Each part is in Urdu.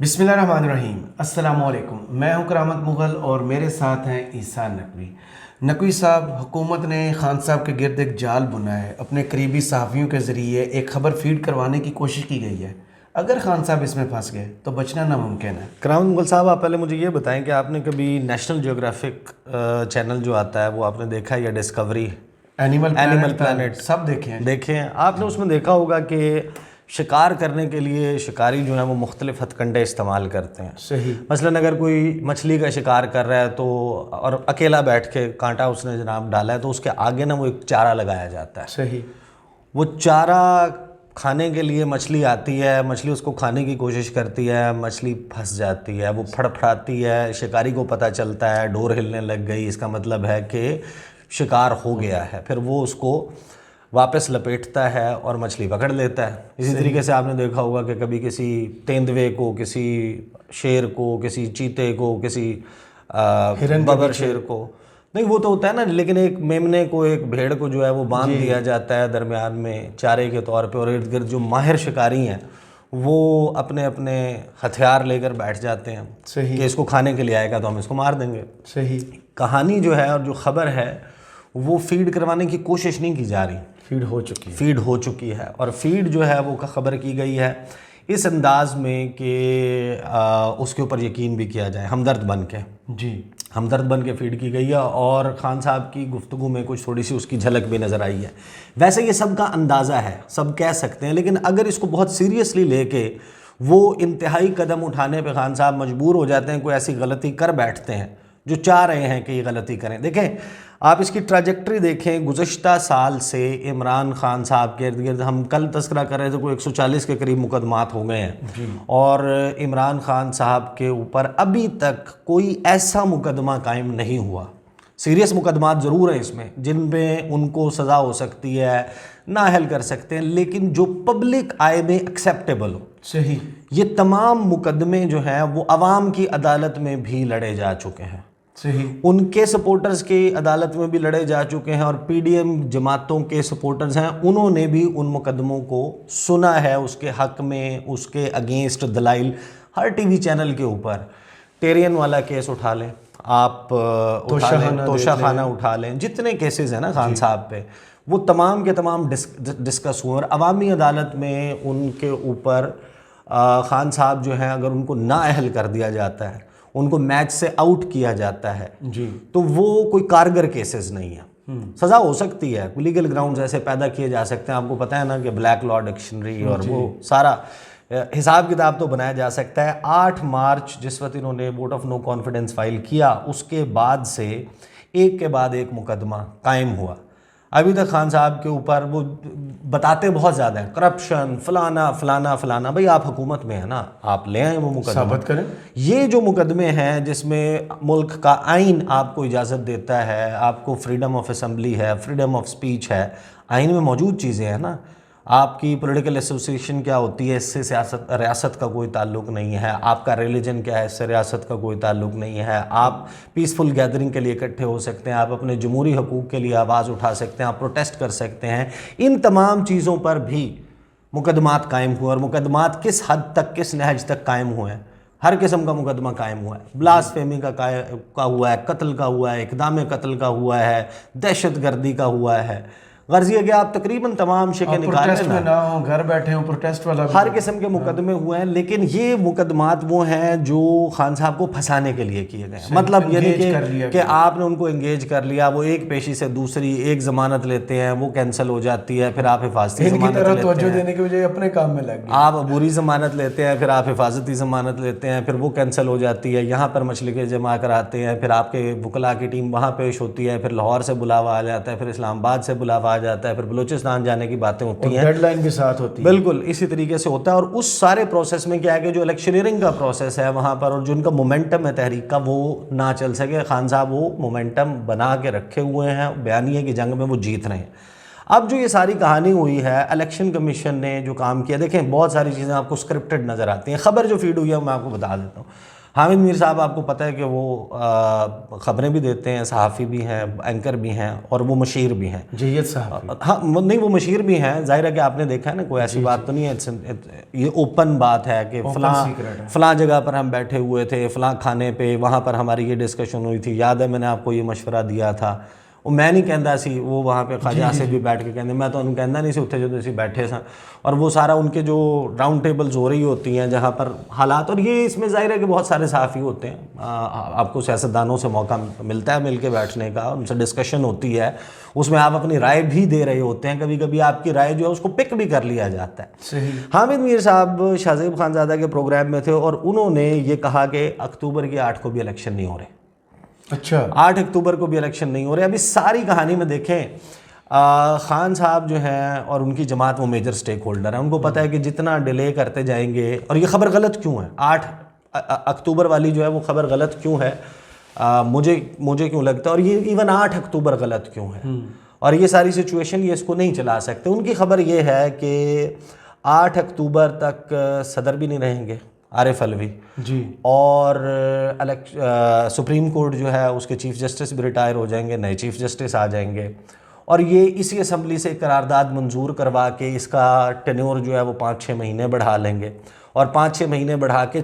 بسم اللہ الرحمن الرحیم، السلام علیکم۔ میں ہوں کرامت مغل اور میرے ساتھ ہیں عیسیٰ نقوی۔ نقوی صاحب، حکومت نے خان صاحب کے گرد ایک جال بنا ہے، اپنے قریبی صحافیوں کے ذریعے ایک خبر فیڈ کروانے کی کوشش کی گئی ہے۔ اگر خان صاحب اس میں پھنس گئے تو بچنا ناممکن ہے۔ کرامت مغل صاحب، آپ پہلے مجھے یہ بتائیں کہ آپ نے کبھی نیشنل جیوگرافک چینل جو آتا ہے وہ آپ نے دیکھا ہے، یا ڈسکوری، اینیمل پلانٹ سب دیکھے ہیں؟ دیکھیں آپ نے اس میں دیکھا ہوگا کہ شکار کرنے کے لیے شکاری جو ہیں وہ مختلف ہتھ کنڈے استعمال کرتے ہیں۔ صحیح۔ مثلاً اگر کوئی مچھلی کا شکار کر رہا ہے تو اور اکیلا بیٹھ کے کانٹا اس نے جناب ڈالا ہے تو اس کے آگے نا وہ ایک چارہ لگایا جاتا ہے۔ صحیح۔ وہ چارہ کھانے کے لیے مچھلی آتی ہے، مچھلی اس کو کھانے کی کوشش کرتی ہے، مچھلی پھنس جاتی ہے، وہ پھڑپھڑاتی ہے، شکاری کو پتہ چلتا ہے، ڈور ہلنے لگ گئی، اس کا مطلب ہے کہ شکار ہو گیا ہے، پھر وہ اس کو واپس لپیٹتا ہے اور مچھلی پکڑ لیتا ہے۔ اسی طریقے سے آپ نے دیکھا ہوگا کہ کبھی کسی تیندوے کو، کسی شیر کو، کسی چیتے کو، کسی ببر شیر کو، نہیں وہ تو ہوتا ہے نا، لیکن ایک میمنے کو، ایک بھیڑ کو جو ہے وہ باندھ دیا جاتا ہے درمیان میں چارے کے طور پہ، اور ارد گرد جو ماہر شکاری ہیں وہ اپنے اپنے ہتھیار لے کر بیٹھ جاتے ہیں کہ اس کو کھانے کے لیے آئے گا تو ہم اس کو مار دیں گے۔ صحیح۔ کہانی جو ہے اور جو خبر ہے وہ فیڈ کروانے کی کوشش نہیں کی جا رہی، فیڈ ہو چکی ہے، اور فیڈ جو ہے وہ خبر کی گئی ہے اس انداز میں کہ اس کے اوپر یقین بھی کیا جائے، ہمدرد بن کے، ہمدرد بن کے فیڈ کی گئی ہے، اور خان صاحب کی گفتگو میں کچھ تھوڑی سی اس کی جھلک بھی نظر آئی ہے۔ ویسے یہ سب کا اندازہ ہے، سب کہہ سکتے ہیں، لیکن اگر اس کو بہت سیریسلی لے کے وہ انتہائی قدم اٹھانے پہ خان صاحب مجبور ہو جاتے ہیں، کوئی ایسی غلطی کر بیٹھتے ہیں جو چاہ رہے ہیں کہ یہ غلطی کریں۔ دیکھیں آپ اس کی ٹریجیکٹری دیکھیں، گزشتہ سال سے عمران خان صاحب کے ارد گرد، ہم کل تذکرہ کر رہے تھے، کوئی 140 کے قریب مقدمات ہو گئے ہیں، اور عمران خان صاحب کے اوپر ابھی تک کوئی ایسا مقدمہ قائم نہیں ہوا۔ سیریس مقدمات ضرور ہیں اس میں جن پہ ان کو سزا ہو سکتی ہے، نااہل کر سکتے ہیں، لیکن جو پبلک آئے میں ایکسیپٹیبل ہو۔ صحیح۔ یہ تمام مقدمے جو ہیں وہ عوام کی عدالت میں بھی لڑے جا چکے ہیں، صحیح۔ ان کے سپورٹرز کی عدالت میں بھی لڑے جا چکے ہیں، اور پی ڈی ایم جماعتوں کے سپورٹرز ہیں، انہوں نے بھی ان مقدموں کو سنا ہے، اس کے حق میں، اس کے اگینسٹ دلائل۔ ہر ٹی وی چینل کے اوپر ٹیرین والا کیس اٹھا لیں آپ، اٹھا لیں، توشہ خانہ اٹھا لیں، جتنے کیسز ہیں نا خان صاحب پہ، وہ تمام کے تمام ڈسکس ہوئے، اور عوامی عدالت میں ان کے اوپر خان صاحب جو ہیں اگر ان کو نااہل کر دیا جاتا ہے، ان کو میچ سے آؤٹ کیا جاتا ہے، تو وہ کوئی کارگر کیسز نہیں ہے، سزا ہو سکتی ہے، لیگل گراؤنڈز ایسے پیدا کیے جا سکتے ہیں۔ آپ کو پتہ ہے نا کہ بلیک لاء ڈکشنری اور وہ سارا حساب کتاب تو بنایا جا سکتا ہے۔ 8 مارچ جس وقت انہوں نے vote of no confidence file کیا، اس کے بعد سے ایک کے بعد ایک مقدمہ قائم ہوا۔ ابھی تک خان صاحب کے اوپر وہ بتاتے بہت زیادہ ہیں، کرپشن، فلانا فلانا فلانا۔ بھئی آپ حکومت میں ہیں نا، آپ لے آئیں وہ مقدمہ، ثابت کریں۔ یہ جو مقدمے ہیں جس میں ملک کا آئین آپ کو اجازت دیتا ہے، آپ کو فریڈم آف اسمبلی ہے، فریڈم آف سپیچ ہے، آئین میں موجود چیزیں ہیں نا، آپ کی پولیٹیکل ایسوسیشن کیا ہوتی ہے، اس سے ریاست کا کوئی تعلق نہیں ہے، آپ کا ریلیجن کیا ہے، اس سے ریاست کا کوئی تعلق نہیں ہے، آپ پیسفل گیدرنگ کے لیے اکٹھے ہو سکتے ہیں، آپ اپنے جمہوری حقوق کے لیے آواز اٹھا سکتے ہیں، آپ پروٹیسٹ کر سکتے ہیں۔ ان تمام چیزوں پر بھی مقدمات قائم ہوئے، اور مقدمات کس حد تک، کس نہج تک قائم ہوئے ہیں؟ ہر قسم کا مقدمہ قائم ہوا ہے، بلاسفیمی کا ہوا ہے، قتل کا ہوا ہے، اقدام قتل کا ہوا ہے، دہشت گردی کا ہوا ہے۔ غرض یہ کہ آپ تقریباً تمام شکیں نکالیں میں نہ ہوں، گھر بیٹھے ہوں، پروٹیسٹ والا ہر قسم کے مقدمے ہوئے ہیں، لیکن یہ مقدمات وہ ہیں جو خان صاحب کو پھنسانے کے لیے کیے گئے ہیں۔ مطلب یعنی کہ آپ نے ان کو انگیج کر لیا، وہ ایک پیشی سے دوسری ایک ضمانت لیتے ہیں، وہ کینسل ہو جاتی ہے، پھر آپ حفاظتی ضمانت لیتے ہیں، توجہ دینے کی وجہ اپنے کام میں لگ گئے، آپ عبوری ضمانت لیتے ہیں، پھر آپ حفاظتی ضمانت لیتے ہیں، پھر وہ کینسل ہو جاتی ہے، یہاں پر مچھلی کے جمع کراتے ہیں، پھر آپ کے وکلاء کی ٹیم وہاں پیش ہوتی ہے، پھر لاہور سے بلاوا آ جاتا ہے، پھر اسلام آباد سے بلاوا آ جاتا ہے، پھر بلوچستان جانے کی باتیں ہوتی ہیں، ڈیڈ لائن کے ساتھ ہوتی ہے۔ بالکل اسی طریقے سے ہوتا ہے، اور اس سارے پروسیس میں کیا ہے کہ جو الیکشنئرنگ کا پروسیس ہے وہاں پر، اور جو ان کا مومنٹم ہے تحریک کا، وہ نہ چل سکے۔ خان صاحب وہ مومنٹم بنا کے رکھے ہوئے ہیں، بیانیے کی جنگ میں وہ جیت رہے ہیں۔ اب جو یہ ساری کہانی ہوئی ہے، الیکشن کمیشن نے جو کام کیا، دیکھیں بہت ساری چیزیں آپ کو اسکرپٹڈ نظر آتی ہیں۔ خبر جو فیڈ ہوئی ہے میں آپ کو بتا دیتا ہوں۔ حامد میر صاحب آپ کو پتہ ہے کہ وہ خبریں بھی دیتے ہیں، صحافی بھی ہیں، اینکر بھی ہیں، اور وہ مشیر بھی ہیں. جیت صاحب. ہاں نہیں، وہ مشیر بھی ہیں. ظاہر ہے کہ آپ نے دیکھا ہے نا، کوئی ایسی بات تو نہیں ہے، یہ اوپن بات ہے کہ فلاں جگہ پر ہم بیٹھے ہوئے تھے، فلاں کھانے پہ، وہاں پر ہماری یہ ڈسکشن ہوئی تھی. یاد ہے میں نے آپ کو یہ مشورہ دیا تھا. وہ میں نہیں کہندا سی، وہ وہاں پہ خواجہ سے بھی بیٹھ کے کہندے، میں تو انہوں کہندا نہیں سی اتنے جو اسی بیٹھے سا. اور وہ سارا ان کے جو راؤنڈ ٹیبلز ہو رہی ہوتی ہیں جہاں پر حالات، اور یہ اس میں ظاہر ہے کہ بہت سارے صحافی ہوتے ہیں، آپ کو سیاستدانوں سے موقع ملتا ہے مل کے بیٹھنے کا، ان سے ڈسکشن ہوتی ہے، اس میں آپ اپنی رائے بھی دے رہے ہوتے ہیں. کبھی کبھی آپ کی رائے جو ہے اس کو پک بھی کر لیا جاتا ہے. صحیح. حامد میر صاحب شاہ زیب خانزادہ کے پروگرام میں تھے، اور انہوں نے یہ کہا کہ اکتوبر کی 8 کو بھی الیکشن نہیں ہو رہے. اچھا. 8 اکتوبر کو بھی الیکشن نہیں ہو رہے. ابھی ساری کہانی میں دیکھیں، خان صاحب جو ہیں اور ان کی جماعت وہ میجر سٹیک ہولڈر ہیں. ان کو پتہ ہے کہ جتنا ڈیلے کرتے جائیں گے، اور یہ خبر غلط کیوں ہے 8 اکتوبر والی جو ہے وہ خبر غلط کیوں ہے، مجھے کیوں لگتا ہے، اور یہ ایون 8 اکتوبر غلط کیوں ہے، اور یہ ساری سچویشن یہ اس کو نہیں چلا سکتے. ان کی خبر یہ ہے کہ 8 اکتوبر تک صدر بھی نہیں رہیں گے عارف علوی جی، اور سپریم کورٹ جو ہے اس کے چیف جسٹس بھی ریٹائر ہو جائیں گے، نئے چیف جسٹس آ جائیں گے، اور یہ اسی اسمبلی سے قرارداد منظور کروا کے اس کا ٹینیور جو ہے وہ 5-6 مہینے بڑھا لیں گے، اور 5-6 مہینے بڑھا کے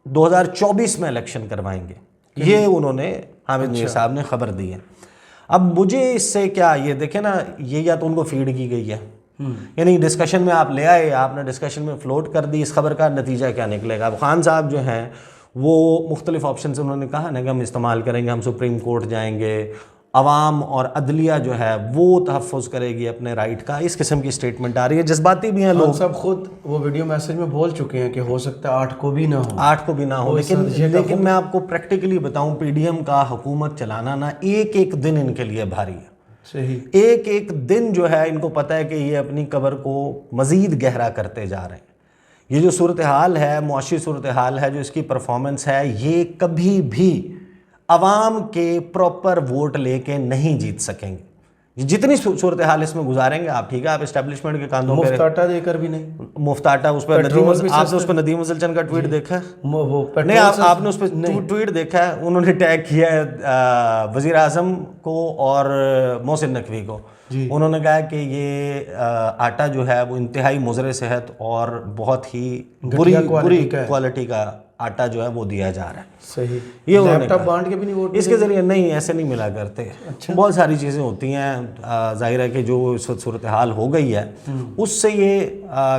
2024 میں الیکشن کروائیں گے. یہ انہوں نے حامد میر صاحب نے خبر دی ہے. اب مجھے اس سے کیا، یہ دیکھیں نا، یہ یا تو ان کو فیڈ کی گئی ہے، یعنی ڈسکشن میں آپ لے آئے، آپ نے ڈسکشن میں فلوٹ کر دی، اس خبر کا نتیجہ کیا نکلے گا. اب خان صاحب جو ہیں وہ مختلف آپشن سے انہوں نے کہا نا کہ ہم استعمال کریں گے، ہم سپریم کورٹ جائیں گے، عوام اور عدلیہ جو ہے وہ تحفظ کرے گی اپنے رائٹ کا. اس قسم کی سٹیٹمنٹ آ رہی ہے، جذباتی بھی ہیں لوگ. سب خود وہ ویڈیو میسج میں بول چکے ہیں کہ ہو سکتا ہے 8 کو بھی نہ ہو. 8 کو بھی نہ ہو، لیکن میں آپ کو پریکٹیکلی بتاؤں، پی ڈی ایم کا حکومت چلانا نا ایک دن ان کے لیے بھاری ہے. صحیح. ایک دن جو ہے ان کو پتہ ہے کہ یہ اپنی قبر کو مزید گہرا کرتے جا رہے ہیں. یہ جو صورتحال ہے، معاشی صورتحال ہے، جو اس کی پرفارمنس ہے، یہ کبھی بھی عوام کے پراپر ووٹ لے کے نہیں جیت سکیں گے. جتنی صورتحال اس میں گزاریں گے آپ، ٹھیک ہے، آپ اسٹیبلشمنٹ کے کاندھوں پہ مفت آٹا دے کر بھی نہیں. مفت آٹا، اس پہ آپ نے اس پہ ندیم افضل چند کا ٹویٹ دیکھا ہے؟ نہیں، آپ نے اس پہ ٹویٹ دیکھا ہے؟ انہوں نے ٹیگ کیا ہے وزیر اعظم کو اور محسن نقوی کو. انہوں نے کہا کہ یہ آٹا جو ہے وہ انتہائی مضر صحت اور بہت ہی بری کوالٹی کا آٹا جو ہے وہ دیا جا رہا ہے. صحیح. یہ لیپ ٹاپ بانٹ کے بھی نہیں ووٹ اس کے ذریعے نہیں، ایسے نہیں ملا کرتے. بہت ساری چیزیں ہوتی ہیں. ظاہر ہے کہ جو اس وقت صورتحال ہو گئی ہے اس سے یہ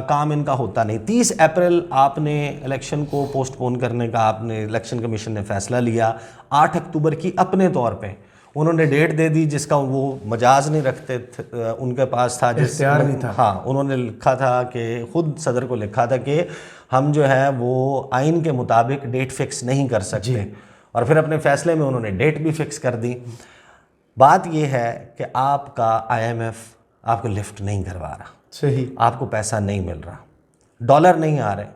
کام ان کا ہوتا نہیں. 30 اپریل آپ نے الیکشن کو پوسٹ پون کرنے کا آپ نے الیکشن کمیشن نے فیصلہ لیا. 8 اکتوبر کی اپنے طور پہ انہوں نے ڈیٹ دے دی، جس کا وہ مجاز نہیں رکھتے، ان کے پاس تھا، اختیار نہیں تھا. ہاں، انہوں نے لکھا تھا کہ خود صدر کو لکھا تھا کہ ہم جو ہے وہ آئین کے مطابق ڈیٹ فکس نہیں کر سکتے، اور پھر اپنے فیصلے میں انہوں نے ڈیٹ بھی فکس کر دی. بات یہ ہے کہ آپ کا IMF آپ کو لفٹ نہیں کروا رہا. صحیح. آپ کو پیسہ نہیں مل رہا، ڈالر نہیں آ رہے.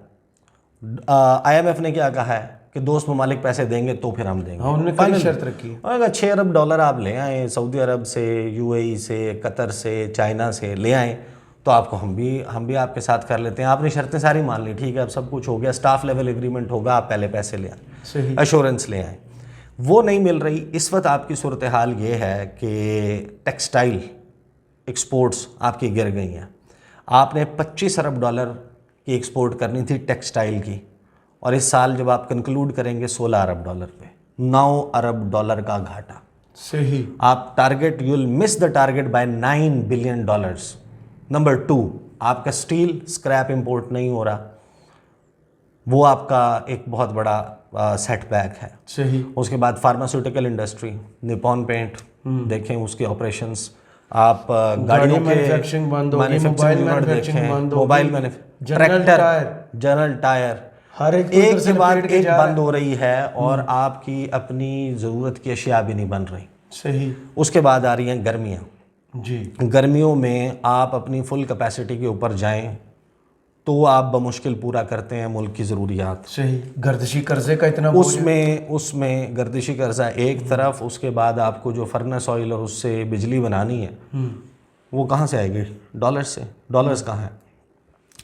IMF نے کیا کہا ہے کہ دوست ممالک پیسے دیں گے تو پھر ہم دیں گے. انہوں نے کئی شرط رکھی. 6 ارب ڈالر آپ لے آئیں، سعودی عرب سے، UAE سے، قطر سے، چائنا سے لے آئیں تو آپ کو ہم بھی آپ کے ساتھ کر لیتے ہیں. آپ نے شرطیں ساری مان لی، ٹھیک ہے، اب سب کچھ ہو گیا، سٹاف لیول ایگریمنٹ ہوگا، آپ پہلے پیسے لے آئیں. صحیح. ایشورنس لے آئیں. وہ نہیں مل رہی. اس وقت آپ کی صورتحال یہ ہے کہ ٹیکسٹائل ایکسپورٹس آپ کی گر گئی ہیں. آپ نے 25 ارب ڈالر کی ایکسپورٹ کرنی تھی ٹیکسٹائل کی، اور اس سال جب آپ کنکلوڈ کریں گے 16 ارب ڈالر پہ، 9 ارب ڈالر کا گھاٹا. صحیح. آپ target, you will miss the target by $9 billion. Number 2، آپ کا اسٹیل اسکریپ امپورٹ نہیں ہو رہا، وہ آپ کا ایک بہت بڑا سیٹ بیک ہے. صحیح. اس کے بعد فارماسیوٹیکل انڈسٹری، نیپون پینٹ دیکھیں اس کے آپریشنس، آپ گاڑیوں کے مینوفیکچرنگ بند ہو گئی، موبائل مینوفیکچرنگ بند ہو گئی، موبائل ٹریکٹر، جنرل ٹائر، ہر ایک کے بعد ایک بند ہو رہی ہے، اور آپ کی اپنی ضرورت کی اشیاء بھی نہیں بن رہی. صحیح. اس کے بعد آ رہی ہیں گرمیاں. جی. گرمیوں میں آپ اپنی فل کیپیسٹی کے اوپر جائیں تو آپ بمشکل پورا کرتے ہیں ملک کی ضروریات. صحیح. گردشی قرضے کا اتنا اس میں گردشی قرضہ ایک طرف، اس کے بعد آپ کو جو فرنس آئل اور اس سے بجلی بنانی ہے وہ کہاں سے آئے گی؟ ڈالر سے. ڈالرز کہاں ہیں؟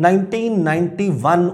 1991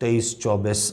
23-24